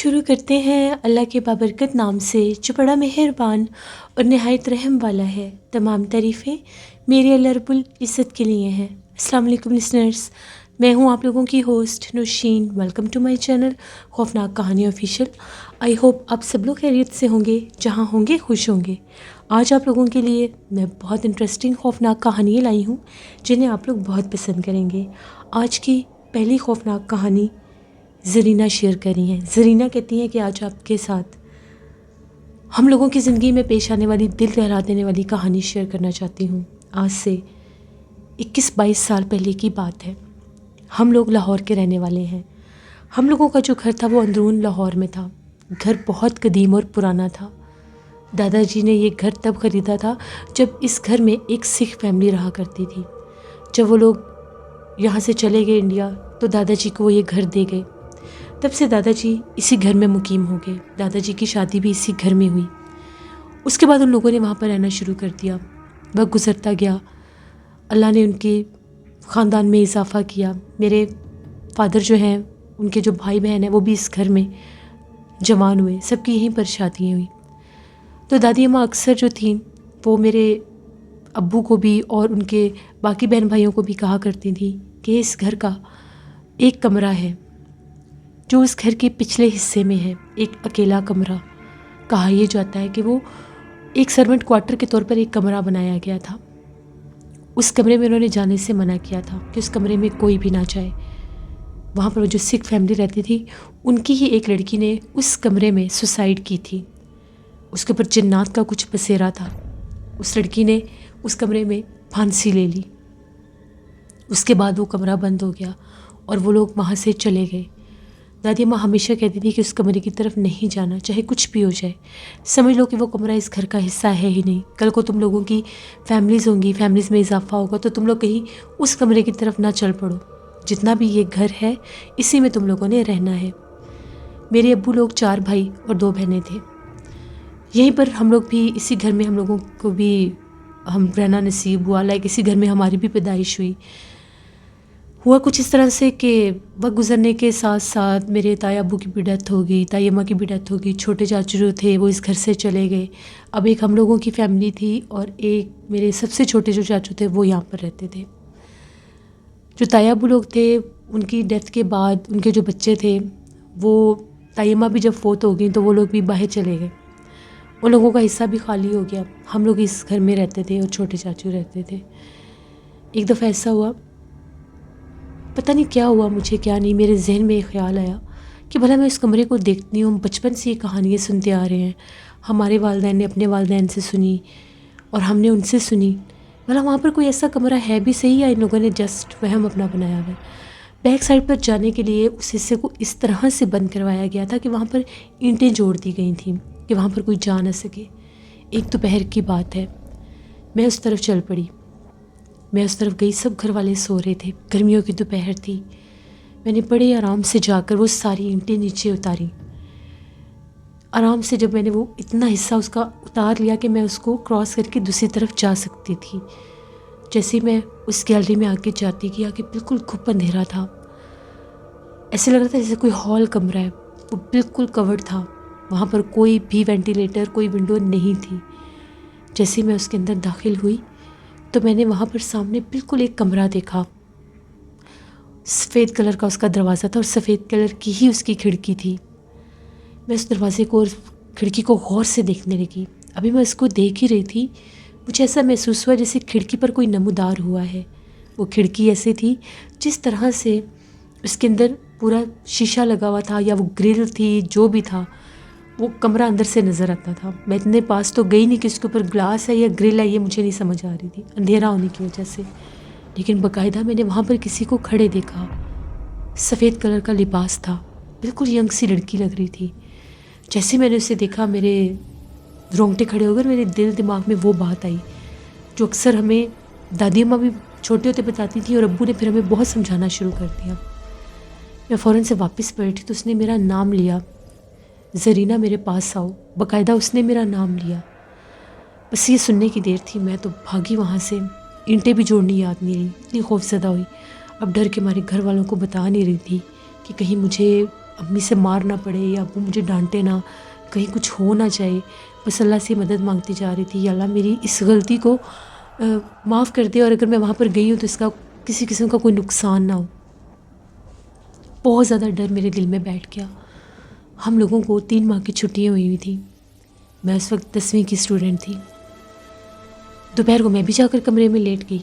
شروع کرتے ہیں اللہ کے بابرکت نام سے جو بڑا مہربان اور نہایت رحم والا ہے۔ تمام تعریفیں میرے اللہ رب العزت کے لیے ہیں۔ السلام علیکم لسنرز، میں ہوں آپ لوگوں کی host Nausheen. Welcome to my channel خوفناک کہانی آفیشیل۔ آئی ہوپ آپ سب لوگ خیریت سے ہوں گے، جہاں ہوں گے خوش ہوں گے۔ آج آپ لوگوں کے لیے میں بہت انٹرسٹنگ خوفناک کہانیاں لائی ہوں جنہیں آپ لوگ بہت پسند کریں گے۔ آج کی پہلی خوفناک کہانی زرینہ شیئر کری ہیں۔ زرینہ کہتی ہیں کہ آج آپ کے ساتھ ہم لوگوں کی زندگی میں پیش آنے والی دل دہلا دینے والی کہانی شیئر کرنا چاہتی ہوں۔ آج سے 21-22 سال پہلے کی بات ہے۔ ہم لوگ لاہور کے رہنے والے ہیں۔ ہم لوگوں کا جو گھر تھا وہ اندرون لاہور میں تھا۔ گھر بہت قدیم اور پرانا تھا۔ دادا جی نے یہ گھر تب خریدا تھا جب اس گھر میں ایک سکھ فیملی رہا کرتی تھی۔ جب وہ لوگ یہاں سے چلے گئے انڈیا تو دادا جی کو وہ یہ گھر دے گئے۔ تب سے دادا جی اسی گھر میں مقیم ہو گئے۔ دادا جی کی شادی بھی اسی گھر میں ہوئی۔ اس کے بعد ان لوگوں نے وہاں پر رہنا شروع کر دیا۔ وقت گزرتا گیا، اللہ نے ان کے خاندان میں اضافہ کیا۔ میرے فادر جو ہیں، ان کے جو بھائی بہن ہیں، وہ بھی اس گھر میں جوان ہوئے۔ سب کی یہیں پر شادیاں ہوئیں۔ تو دادی اماں اکثر جو تھیں وہ میرے ابو کو بھی اور ان کے باقی بہن بھائیوں کو بھی کہا کرتی تھیں کہ اس گھر کا ایک کمرہ ہے جو اس گھر کے پچھلے حصے میں ہے، ایک اکیلا کمرہ۔ کہا یہ جاتا ہے کہ وہ ایک سرونٹ کوارٹر کے طور پر ایک کمرہ بنایا گیا تھا۔ اس کمرے میں انہوں نے جانے سے منع کیا تھا کہ اس کمرے میں کوئی بھی نہ جائے۔ وہاں پر جو سکھ فیملی رہتی تھی ان کی ہی ایک لڑکی نے اس کمرے میں سوسائڈ کی تھی۔ اس کے اوپر جنات کا کچھ بسیرا تھا۔ اس لڑکی نے اس کمرے میں پھانسی لے لی۔ اس کے بعد وہ کمرہ بند ہو گیا اور وہ لوگ وہاں سے چلے گئے۔ دادی اماں ہمیشہ کہتی تھی کہ اس کمرے کی طرف نہیں جانا، چاہے کچھ بھی ہو جائے۔ سمجھ لو کہ وہ کمرہ اس گھر کا حصہ ہے ہی نہیں۔ کل کو تم لوگوں کی فیملیز ہوں گی، فیملیز میں اضافہ ہوگا تو تم لوگ کہیں اس کمرے کی طرف نہ چل پڑو۔ جتنا بھی یہ گھر ہے اسی میں تم لوگوں نے رہنا ہے۔ میرے ابو لوگ 4 بھائی اور 2 بہنیں تھے۔ یہیں پر ہم لوگ بھی اسی گھر میں ہم لوگوں کو بھی ہم رہنا نصیب ہوا۔ لائک اسی گھر میں ہماری بھی پیدائش ہوئی۔ ہوا کچھ اس طرح سے کہ وقت گزرنے کے ساتھ ساتھ میرے تایا ابو کی بھی ڈیتھ ہو گئی، تائی اماں کی بھی ڈیتھ ہو گئی۔ چھوٹے چاچو جو تھے وہ اس گھر سے چلے گئے۔ اب ایک ہم لوگوں کی فیملی تھی اور ایک میرے سب سے چھوٹے جو چاچو تھے وہ یہاں پر رہتے تھے۔ جو تایا ابو لوگ تھے ان کی ڈیتھ کے بعد ان کے جو بچے تھے وہ تائی اماں بھی جب فوت ہو گئیں تو وہ لوگ بھی باہر چلے گئے۔ ان لوگوں کا حصہ بھی خالی ہو گیا۔ ہم لوگ اس گھر میں رہتے تھے اور چھوٹے چاچو رہتے تھے۔ ایک دفعہ ایسا ہوا، پتہ نہیں کیا ہوا، مجھے کیا نہیں، میرے ذہن میں ایک خیال آیا کہ بھلا میں اس کمرے کو دیکھتی ہوں۔ بچپن سے یہ کہانیاں سنتے آ رہے ہیں، ہمارے والدین نے اپنے والدین سے سنی اور ہم نے ان سے سنی۔ بھلا وہاں پر کوئی ایسا کمرہ ہے بھی صحیح یا ان لوگوں نے جسٹ وہم اپنا بنایا ہوا ہے۔ بیک سائڈ پر جانے کے لیے اس حصے کو اس طرح سے بند کروایا گیا تھا کہ وہاں پر اینٹیں جوڑ دی گئی تھیں کہ وہاں پر کوئی جا نہ سکے۔ ایک دوپہر کی بات ہے، میں اس طرف چل پڑی۔ میں اس طرف گئی، سب گھر والے سو رہے تھے، گرمیوں کی دوپہر تھی۔ میں نے بڑے آرام سے جا کر وہ ساری اینٹیں نیچے اتاری۔ آرام سے جب میں نے وہ اتنا حصہ اس کا اتار لیا کہ میں اس کو کراس کر کے دوسری طرف جا سکتی تھی، جیسے میں اس گیلری میں آگے جاتی گیا کہ بالکل گھپ اندھیرا تھا۔ ایسے لگ رہا تھا جیسے کوئی ہال کمرہ ہے، وہ بالکل کورڈ تھا۔ وہاں پر کوئی بھی وینٹیلیٹر، کوئی ونڈو نہیں تھی۔ جیسے میں اس کے اندر داخل ہوئی تو میں نے وہاں پر سامنے بالکل ایک کمرہ دیکھا۔ سفید کلر کا اس کا دروازہ تھا اور سفید کلر کی ہی اس کی کھڑکی تھی۔ میں اس دروازے کو اور کھڑکی کو غور سے دیکھنے لگی۔ ابھی میں اس کو دیکھ ہی رہی تھی، مجھے ایسا محسوس ہوا جیسے کھڑکی پر کوئی نمودار ہوا ہے۔ وہ کھڑکی ایسے تھی جس طرح سے اس کے اندر پورا شیشہ لگا ہوا تھا یا وہ گرل تھی، جو بھی تھا وہ کمرہ اندر سے نظر آتا تھا۔ میں اتنے پاس تو گئی نہیں کہ اس کے اوپر گلاس ہے یا گرل ہے، یہ مجھے نہیں سمجھ آ رہی تھی اندھیرا ہونے کی وجہ سے۔ لیکن باقاعدہ میں نے وہاں پر کسی کو کھڑے دیکھا۔ سفید کلر کا لباس تھا، بالکل ینگ سی لڑکی لگ رہی تھی۔ جیسے میں نے اسے دیکھا میرے رونگٹے کھڑے ہو گئے، میرے دل دماغ میں وہ بات آئی جو اکثر ہمیں دادی اماں بھی چھوٹے ہوتے بتاتی تھیں اور ابو نے پھر ہمیں بہت سمجھانا شروع کر دیا۔ میں فوراً سے واپس بیٹھی تو اس نے میرا نام لیا، زرینہ میرے پاس آؤ۔ باقاعدہ اس نے میرا نام لیا۔ بس یہ سننے کی دیر تھی، میں تو بھاگی وہاں سے۔ اینٹیں بھی جوڑنی یاد نہیں رہی، اتنی خوف زدہ ہوئی۔ اب ڈر کے مارے گھر والوں کو بتا نہیں رہی تھی کہ کہیں مجھے امی سے مار نہ پڑے یا ابو مجھے ڈانٹے نہ، کہیں کچھ ہو نہ جائے، بس اللہ سے مدد مانگتی جا رہی تھی، یا اللہ میری اس غلطی کو معاف کر دے، اور اگر میں وہاں پر گئی ہوں تو اس کا کسی قسم کا کوئی نقصان نہ ہو۔ بہت زیادہ ڈر میرے دل میں بیٹھ گیا۔ ہم لوگوں کو 3 ماہ کی چھٹیاں ہوئی تھیں، میں اس وقت 10ویں کی اسٹوڈنٹ تھی۔ دوپہر کو میں بھی جا کر کمرے میں لیٹ گئی۔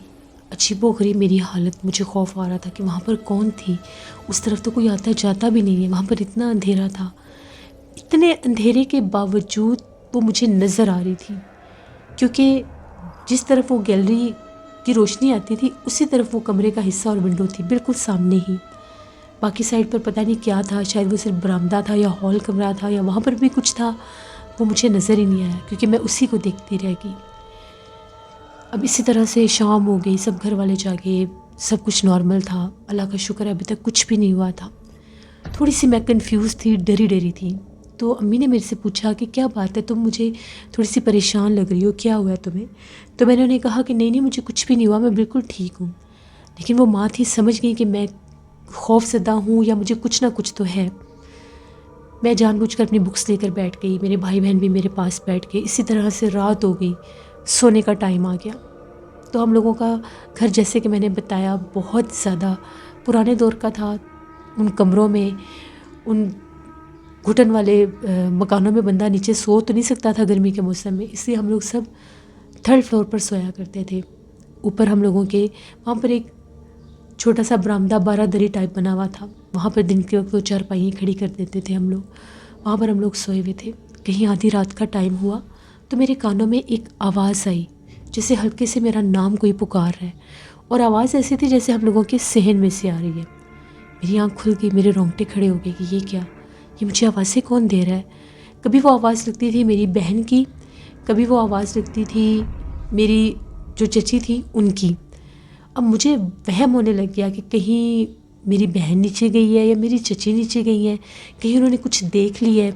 عجیب و غریب میری حالت، مجھے خوف آ رہا تھا کہ وہاں پر کون تھی، اس طرف تو کوئی آتا جاتا بھی نہیں ہے، وہاں پر اتنا اندھیرا تھا۔ اتنے اندھیرے کے باوجود وہ مجھے نظر آ رہی تھی، کیونکہ جس طرف وہ گیلری کی روشنی آتی تھی اسی طرف وہ کمرے کا حصہ اور ونڈو تھی، بالکل سامنے ہی۔ باقی سائڈ پر پتہ نہیں کیا تھا، شاید وہ صرف برآمدہ تھا یا ہال کمرہ تھا یا وہاں پر بھی کچھ تھا، وہ مجھے نظر ہی نہیں آیا، کیونکہ میں اسی کو دیکھتی رہ گئی۔ اب اسی طرح سے شام ہو گئی، سب گھر والے جاگے، سب کچھ نارمل تھا، اللہ کا شکر ہے ابھی تک کچھ بھی نہیں ہوا تھا۔ تھوڑی سی میں کنفیوز تھی، ڈری تھی، تو امی نے میرے سے پوچھا کہ کیا بات ہے، تم مجھے تھوڑی سی پریشان لگ رہی ہو، کیا ہوا ہے تمہیں؟ تو میں نے انہیں کہا کہ نہیں مجھے کچھ بھی نہیں ہوا، میں بالکل ٹھیک ہوں۔ لیکن وہ ماں تھی، سمجھ گئی کہ میں خوف زدہ ہوں یا مجھے کچھ نہ کچھ تو ہے۔ میں جان بوجھ کر اپنی بکس لے کر بیٹھ گئی، میرے بھائی بہن بھی میرے پاس بیٹھ گئے، اسی طرح سے رات ہو گئی، سونے کا ٹائم آ گیا۔ تو ہم لوگوں کا گھر، جیسے کہ میں نے بتایا، بہت زیادہ پرانے دور کا تھا۔ ان کمروں میں، ان گھٹن والے مکانوں میں بندہ نیچے سو تو نہیں سکتا تھا گرمی کے موسم میں، اس لیے ہم لوگ سب 3rd فلور پر سویا کرتے تھے۔ اوپر ہم لوگوں کے وہاں پر ایک چھوٹا سا برآمدہ 12 دری ٹائپ بنا ہوا تھا، وہاں پر دن کے وقت وہ چارپائیاں کھڑی کر دیتے تھے ہم لوگ، وہاں پر ہم لوگ سوئے ہوئے تھے۔ کہیں آدھی رات کا ٹائم ہوا تو میرے کانوں میں ایک آواز آئی، جیسے ہلکے سے میرا نام کوئی پکار رہا ہے، اور آواز ایسی تھی جیسے ہم لوگوں کے صحن میں سے آ رہی ہے۔ میری آنکھ کھل گئی، میرے رونگٹے کھڑے ہو گئے کہ یہ کیا، یہ مجھے آوازیں کون دے رہا ہے؟ کبھی وہ آواز لگتی تھی میری بہن کی، کبھی وہ آواز لگتی تھی میری جو چچی تھی ان کی۔ اب مجھے وہم ہونے لگ گیا کہ کہیں میری بہن نیچے گئی ہے یا میری چچی نیچے گئی ہیں، کہیں انہوں نے کچھ دیکھ لی ہے۔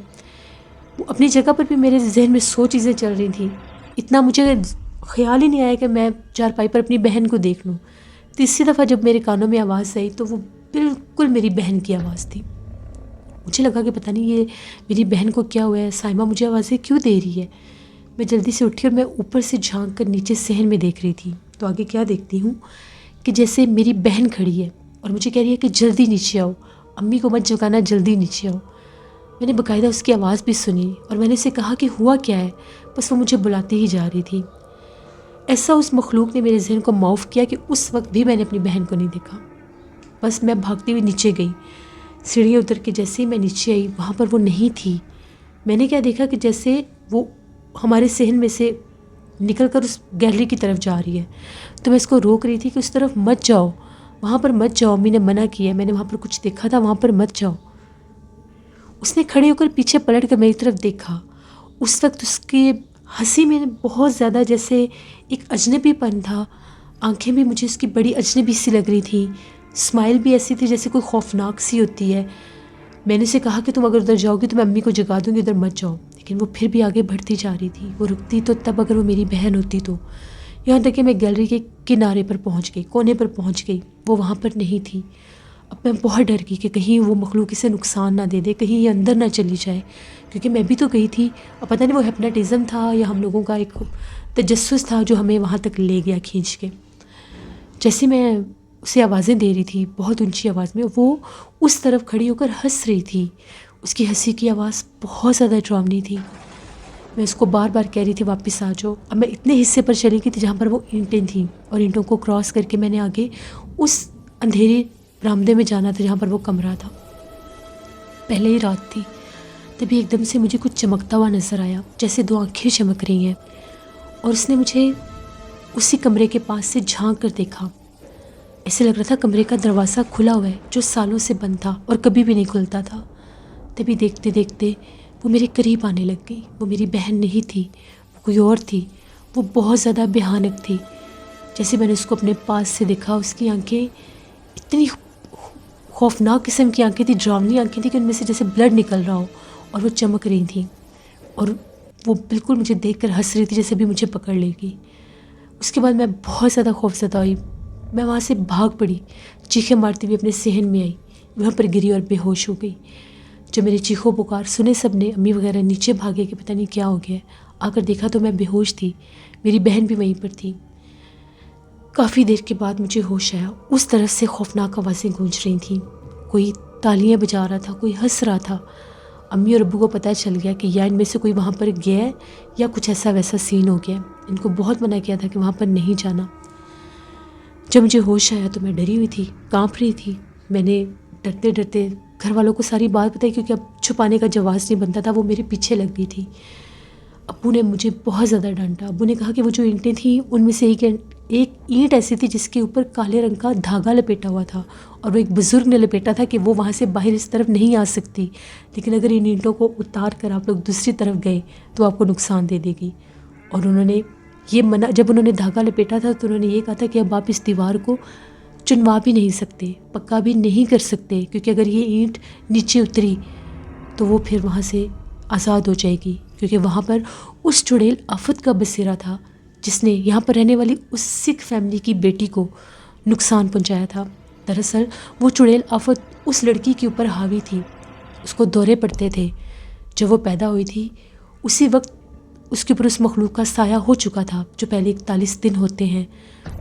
وہ اپنی جگہ پر بھی میرے ذہن میں 100 چیزیں چل رہی تھیں، اتنا مجھے خیال ہی نہیں آیا کہ میں چارپائی پر اپنی بہن کو دیکھ لوں۔ تیسری دفعہ جب میرے کانوں میں آواز آئی تو وہ بالکل میری بہن کی آواز تھی۔ مجھے لگا کہ پتہ نہیں یہ میری بہن کو کیا ہوا ہے، سائمہ مجھے آوازیں کیوں دے رہی ہے؟ میں جلدی سے اٹھی اور میں اوپر سے جھانک کر نیچے صحن میں دیکھ رہی تھی، تو آگے کیا دیکھتی ہوں کہ جیسے میری بہن کھڑی ہے اور مجھے کہہ رہی ہے کہ جلدی نیچے آؤ، امی کو مت جگانا، جلدی نیچے آؤ۔ میں نے باقاعدہ اس کی آواز بھی سنی اور میں نے اسے کہا کہ ہوا کیا ہے، بس وہ مجھے بلاتی ہی جا رہی تھی۔ ایسا اس مخلوق نے میرے ذہن کو معاف کیا کہ اس وقت بھی میں نے اپنی بہن کو نہیں دیکھا۔ بس میں بھاگتی ہوئی نیچے گئی، سیڑھیاں اتر کے جیسے ہی میں نیچے آئی وہاں پر وہ نہیں تھی۔ میں نے کیا دیکھا کہ جیسے وہ ہمارے صحن میں سے نکل کر اس گیلری کی طرف جا رہی ہے، تو میں اس کو روک رہی تھی کہ اس طرف مت جاؤ، وہاں پر مت جاؤ، امی نے منع کیا ہے، میں نے وہاں پر کچھ دیکھا تھا، وہاں پر مت جاؤ۔ اس نے کھڑے ہو کر پیچھے پلٹ کر میری طرف دیکھا۔ اس وقت اس کی ہنسی میں بہت زیادہ جیسے ایک اجنبی پن تھا، آنکھیں بھی مجھے اس کی بڑی اجنبی سی لگ رہی تھیں، اسمائل بھی ایسی تھی جیسے کوئی خوفناک سی ہوتی ہے۔ میں نے اسے کہا کہ تم اگر ادھر جاؤ گی تو میں امی کو جگا دوں گی، ادھر مت جاؤ، لیکن وہ پھر بھی آگے بڑھتی جا رہی تھی۔ وہ رکتی تو تب اگر وہ میری بہن ہوتی تو، یہاں تک کہ میں گیلری کے کنارے پر پہنچ گئی، کونے پر پہنچ گئی، وہ وہاں پر نہیں تھی۔ اب میں بہت ڈر گئی کہ کہیں وہ مخلوق اسے نقصان نہ دے دے، کہیں یہ اندر نہ چلی جائے، کیونکہ میں بھی تو گئی تھی، اور پتہ نہیں وہ ہپناٹزم تھا یا ہم لوگوں کا ایک تجسس تھا جو ہمیں وہاں تک لے گیا کھینچ کے۔ جیسے میں اسے آوازیں دے رہی تھی بہت اونچی آواز میں، وہ اس طرف کھڑی ہو کر ہنس رہی تھی، اس کی ہنسی کی آواز بہت زیادہ ڈراؤنی تھی۔ میں اس کو بار بار کہہ رہی تھی واپس آ جاؤ۔ اب میں اتنے حصے پر چلی گئی تھی جہاں پر وہ اینٹیں تھیں، اور اینٹوں کو کراس کر کے میں نے آگے اس اندھیرے برآمدے میں جانا تھا جہاں پر وہ کمرہ تھا۔ پہلے ہی رات تھی، تبھی ایک دم سے مجھے کچھ چمکتا ہوا نظر آیا، جیسے 2 آنکھیں چمک رہی ہیں، اور اس نے مجھے اسی کمرے کے پاس سے جھانک کر دیکھا۔ ایسے لگ رہا تھا کمرے کا دروازہ کھلا ہوا ہے جو سالوں سے بند تھا اور کبھی بھی نہیں کھلتا تھا۔ تبھی دیکھتے دیکھتے وہ میرے قریب آنے لگ گئی۔ وہ میری بہن نہیں تھی، وہ کوئی اور تھی۔ وہ بہت زیادہ بھیانک تھی۔ جیسے میں نے اس کو اپنے پاس سے دیکھا، اس کی آنکھیں اتنی خوفناک قسم کی آنکھیں تھیں، ڈراؤنی آنکھیں تھیں کہ ان میں سے جیسے بلڈ نکل رہا ہو، اور وہ چمک رہی تھیں، اور وہ بالکل مجھے دیکھ کر ہنس رہی تھی جیسے بھی مجھے پکڑ لے گی۔ اس کے بعد میں بہت زیادہ خوفزدہ ہوئی، میں وہاں سے بھاگ پڑی، چیخیں مارتی ہوئی اپنے صحن میں آئی، وہاں پر گری اور بے ہوش ہو گئی۔ جب میری چیخو پکار سنے سب نے، امی وغیرہ نیچے بھاگے کہ پتہ نہیں کیا ہو گیا ہے۔ آ کر دیکھا تو میں بے ہوش تھی، میری بہن بھی وہیں پر تھی۔ کافی دیر کے بعد مجھے ہوش آیا، اس طرف سے خوفناک آوازیں گونج رہی تھیں، کوئی تالیاں بجا رہا تھا، کوئی ہنس رہا تھا۔ امی اور ابو کو پتہ چل گیا کہ یا ان میں سے کوئی وہاں پر گیا ہے یا کچھ ایسا ویسا سین ہو گیا ہے۔ ان کو بہت منع کیا تھا کہ وہاں پر نہیں جانا۔ جب مجھے ہوش آیا تو میں ڈری ہوئی تھی، کانپ رہی تھی۔ میں نے ڈرتے ڈرتے گھر والوں کو ساری بات بتائی، کیونکہ اب چھپانے کا جواز نہیں بنتا تھا، وہ میرے پیچھے لگ گئی تھی۔ ابو نے مجھے بہت زیادہ ڈانٹا۔ ابو نے کہا کہ وہ جو اینٹیں تھیں ان میں سے ایک اینٹ ایسی تھی جس کے اوپر کالے رنگ کا دھاگا لپیٹا ہوا تھا، اور وہ ایک بزرگ نے لپیٹا تھا کہ وہ وہاں سے باہر اس طرف نہیں آ سکتی، لیکن اگر ان اینٹوں کو اتار کر آپ لوگ دوسری طرف گئے تو آپ کو نقصان دے دے گی۔ اور انہوں نے یہ منع، جب انہوں نے دھاگا لپیٹا تھا تو انہوں نے یہ کہا تھا کہ اب آپ اس دیوار کو چنوا بھی نہیں سکتے، پکا بھی نہیں کر سکتے، کیونکہ اگر یہ اینٹ نیچے اتری تو وہ پھر وہاں سے آزاد ہو جائے گی، کیونکہ وہاں پر اس چڑیل آفت کا بسیرا تھا جس نے یہاں پر رہنے والی اس سکھ فیملی کی بیٹی کو نقصان پہنچایا تھا۔ دراصل وہ چڑیل آفت اس لڑکی کے اوپر حاوی تھی، اس کو دورے پڑتے تھے۔ جب وہ پیدا ہوئی تھی اسی وقت اس کے اوپر اس مخلوق کا سایہ ہو چکا تھا، جو پہلے 41 دن ہوتے ہیں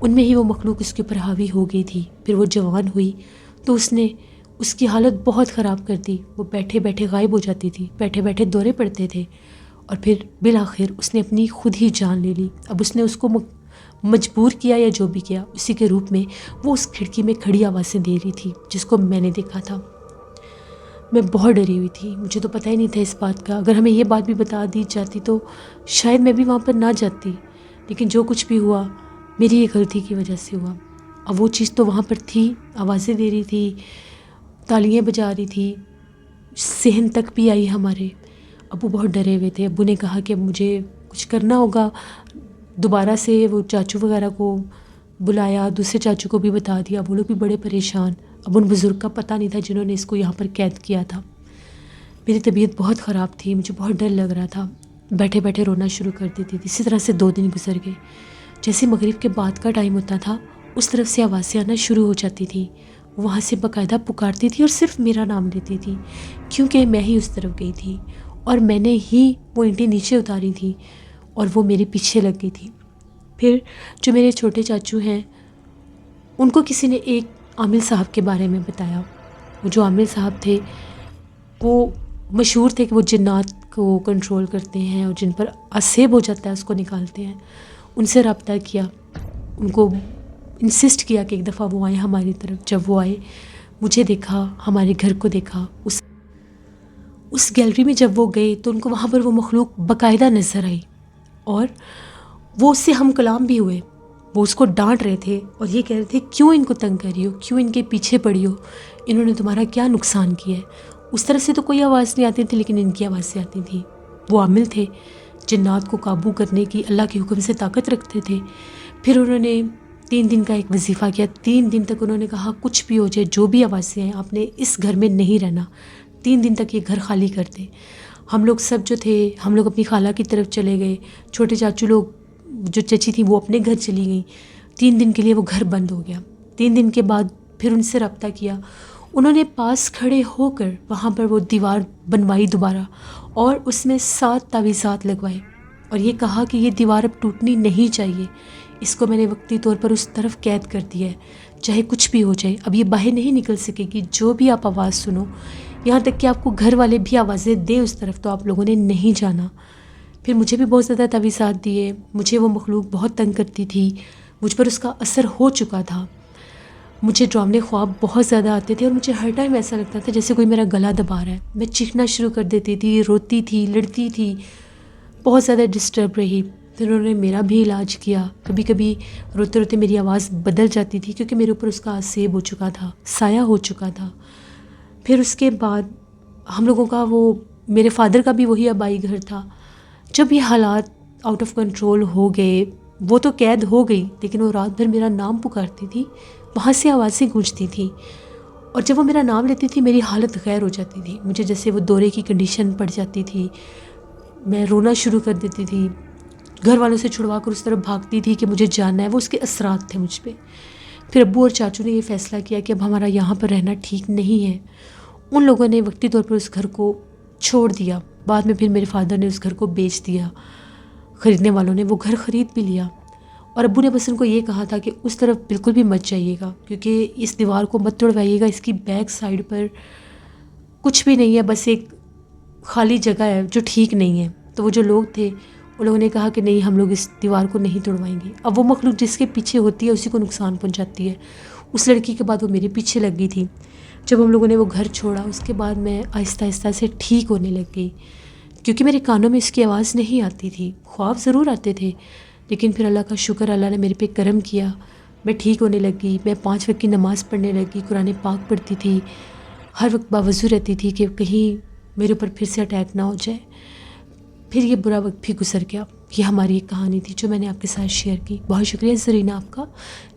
ان میں ہی وہ مخلوق اس کے اوپر حاوی ہو گئی تھی۔ پھر وہ جوان ہوئی تو اس نے اس کی حالت بہت خراب کر دی، وہ بیٹھے بیٹھے غائب ہو جاتی تھی، بیٹھے بیٹھے دورے پڑتے تھے، اور پھر بالآخر اس نے اپنی خود ہی جان لے لی۔ اب اس نے اس کو مجبور کیا یا جو بھی کیا، اسی کے روپ میں وہ اس کھڑکی میں کھڑی آوازیں دے رہی تھی جس کو میں نے دیکھا تھا۔ میں بہت ڈری ہوئی تھی، مجھے تو پتہ ہی نہیں تھا اس بات کا۔ اگر ہمیں یہ بات بھی بتا دی جاتی تو شاید میں بھی وہاں پر نہ جاتی، لیکن جو کچھ بھی ہوا میری یہ غلطی کی وجہ سے ہوا۔ اب وہ چیز تو وہاں پر تھی، آوازیں دے رہی تھی، تالیاں بجا رہی تھی، صحن تک بھی آئی ہمارے۔ ابو بہت ڈرے ہوئے تھے۔ ابو نے کہا کہ مجھے کچھ کرنا ہوگا، دوبارہ سے وہ چاچو وغیرہ کو بلایا، دوسرے چاچو کو بھی بتا دیا، وہ لوگ بھی بڑے پریشان۔ اب ان بزرگ کا پتہ نہیں تھا جنہوں نے اس کو یہاں پر قید کیا تھا۔ میری طبیعت بہت خراب تھی، مجھے بہت ڈر لگ رہا تھا، بیٹھے بیٹھے رونا شروع کر دیتی تھی۔ اسی طرح سے 2 دن گزر گئے۔ جیسے مغرب کے بعد کا ٹائم ہوتا تھا اس طرف سے آوازیں آنا شروع ہو جاتی تھی، وہاں سے باقاعدہ پکارتی تھی اور صرف میرا نام لیتی تھی، کیونکہ میں ہی اس طرف گئی تھی اور میں نے ہی وہ اینٹیں نیچے اتاری تھیں اور وہ میرے پیچھے لگ گئی تھی۔ پھر جو میرے چھوٹے چاچو ہیں ان کو کسی نے ایک عامل صاحب کے بارے میں بتایا۔ وہ جو عامل صاحب تھے وہ مشہور تھے کہ وہ جنات کو کنٹرول کرتے ہیں اور جن پر عصیب ہو جاتا ہے اس کو نکالتے ہیں۔ ان سے رابطہ کیا، ان کو انسسٹ کیا کہ ایک دفعہ وہ آئے ہماری طرف۔ جب وہ آئے مجھے دیکھا، ہمارے گھر کو دیکھا، اس گیلری میں جب وہ گئے تو ان کو وہاں پر وہ مخلوق باقاعدہ نظر آئی اور وہ اس سے ہم کلام بھی ہوئے۔ وہ اس کو ڈانٹ رہے تھے اور یہ کہہ رہے تھے کیوں ان کو تنگ کر رہی ہو، کیوں ان کے پیچھے پڑی ہو، انہوں نے تمہارا کیا نقصان کیا ہے۔ اس طرح سے تو کوئی آواز نہیں آتی تھی لیکن ان کی آوازیں آتی تھیں۔ وہ عامل تھے، جنات کو قابو کرنے کی اللہ کے حکم سے طاقت رکھتے تھے۔ پھر انہوں نے 3 دن کا ایک وظیفہ کیا۔ 3 دن تک انہوں نے کہا کچھ بھی ہو جائے، جو بھی آوازیں آئیں، آپ نے اس گھر میں نہیں رہنا، 3 دن تک یہ گھر خالی کر دیں۔ ہم لوگ سب جو تھے ہم لوگ اپنی خالہ کی طرف چلے گئے، چھوٹے چاچو لوگ جو چچی تھیں وہ اپنے گھر چلی گئیں۔ 3 دن کے لیے وہ گھر بند ہو گیا۔ 3 دن کے بعد پھر ان سے رابطہ کیا، انہوں نے پاس کھڑے ہو کر وہاں پر وہ دیوار بنوائی دوبارہ اور اس میں 7 تعویذات لگوائے اور یہ کہا کہ یہ دیوار اب ٹوٹنی نہیں چاہیے، اس کو میں نے وقتی طور پر اس طرف قید کر دیا ہے، چاہے کچھ بھی ہو جائے اب یہ باہر نہیں نکل سکے گی، جو بھی آپ آواز سنو، یہاں تک کہ آپ کو گھر والے بھی آوازیں دیں اس طرف تو آپ لوگوں نے نہیں جانا۔ پھر مجھے بھی بہت زیادہ تعویذات دیے، مجھے وہ مخلوق بہت تنگ کرتی تھی، مجھ پر اس کا اثر ہو چکا تھا، مجھے ڈراؤنے خواب بہت زیادہ آتے تھے اور مجھے ہر ٹائم ایسا لگتا تھا جیسے کوئی میرا گلا دبا رہا ہے۔ میں چیخنا شروع کر دیتی تھی، روتی تھی، لڑتی تھی، بہت زیادہ ڈسٹرب رہی۔ پھر انہوں نے میرا بھی علاج کیا، کبھی کبھی روتے روتے میری آواز بدل جاتی تھی کیونکہ میرے اوپر اس کا عصیب ہو چکا تھا، سایہ ہو چکا تھا۔ پھر اس کے بعد ہم لوگوں کا وہ میرے فادر کا بھی وہی آبائی گھر تھا۔ جب یہ حالات آؤٹ آف کنٹرول ہو گئے، وہ تو قید ہو گئی لیکن وہ رات بھر میرا نام پکارتی تھی، وہاں سے آوازیں گونجتی تھیں اور جب وہ میرا نام لیتی تھی میری حالت غیر ہو جاتی تھی، مجھے جیسے وہ دورے کی کنڈیشن پڑ جاتی تھی، میں رونا شروع کر دیتی تھی، گھر والوں سے چھڑوا کر اس طرف بھاگتی تھی کہ مجھے جاننا ہے، وہ اس کے اثرات تھے مجھ پہ۔ پھر ابو اور چاچو نے یہ فیصلہ کیا کہ اب ہمارا یہاں پر رہنا ٹھیک نہیں ہے، ان لوگوں نے وقتی طور پر اس گھر کو چھوڑ دیا. بعد میں پھر میرے فادر نے اس گھر کو بیچ دیا. خریدنے والوں نے وہ گھر خرید بھی لیا. اور ابو نے بس ان کو یہ کہا تھا کہ اس طرف بالکل بھی مت جائیے گا، کیونکہ اس دیوار کو مت توڑوائیے گا، اس کی بیک سائڈ پر کچھ بھی نہیں ہے، بس ایک خالی جگہ ہے جو ٹھیک نہیں ہے. تو وہ جو لوگ تھے ان لوگوں نے کہا کہ نہیں، ہم لوگ اس دیوار کو نہیں توڑوائیں گے. اب وہ مخلوق جس کے پیچھے ہوتی ہے اسی کو نقصان پہنچاتی ہے. اس لڑکی کے بعد وہ میرے پیچھے لگ گئی تھی. جب ہم لوگوں نے وہ گھر چھوڑا اس کے بعد میں آہستہ آہستہ سے ٹھیک ہونے لگ گئی، کیونکہ میرے کانوں میں اس کی آواز نہیں آتی تھی. خواب ضرور آتے تھے، لیکن پھر اللہ کا شکر، اللہ نے میرے پہ کرم کیا، میں ٹھیک ہونے لگی. میں 5 وقت کی نماز پڑھنے لگی، قرآن پاک پڑھتی تھی، ہر وقت باوضو رہتی تھی کہ کہیں میرے اوپر پھر سے اٹیک نہ ہو جائے. پھر یہ برا وقت بھی گزر گیا. یہ ہماری ایک کہانی تھی جو میں نے آپ کے ساتھ شیئر کی. بہت شکریہ زرینہ آپ کا.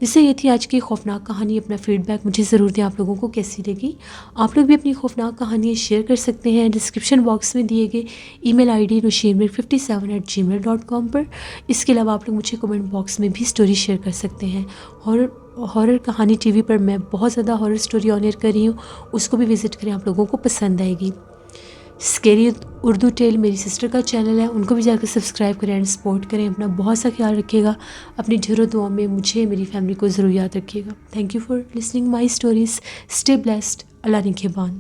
جس سے یہ تھی آج کی خوفناک کہانی. اپنا فیڈ بیک مجھے ضرور دیں آپ لوگوں کو کیسی لگی. آپ لوگ بھی اپنی خوفناک کہانیاں شیئر کر سکتے ہیں ڈسکرپشن باکس میں دیے گئے ای میل آئی ڈی nushirmir57@gmail.com پر. اس کے علاوہ آپ لوگ مجھے کمنٹ باکس میں بھی سٹوری شیئر کر سکتے ہیں. ہارر کہانی ٹی وی پر میں بہت زیادہ ہارر سٹوری آن ایئر کر رہی ہوں، اس کو بھی وزٹ کریں، آپ لوگوں کو پسند آئے گی. اسکیری اردو ٹیل میری سسٹر کا چینل ہے، ان کو بھی جا کر سبسکرائب کریں اینڈ سپورٹ کریں. اپنا بہت سا خیال رکھیے گا. اپنی ڈھیروں دعاؤں میں مجھے میری فیملی کو ضرور یاد رکھیے گا. Thank you for listening my stories. Stay blessed. اللہ نگہبان.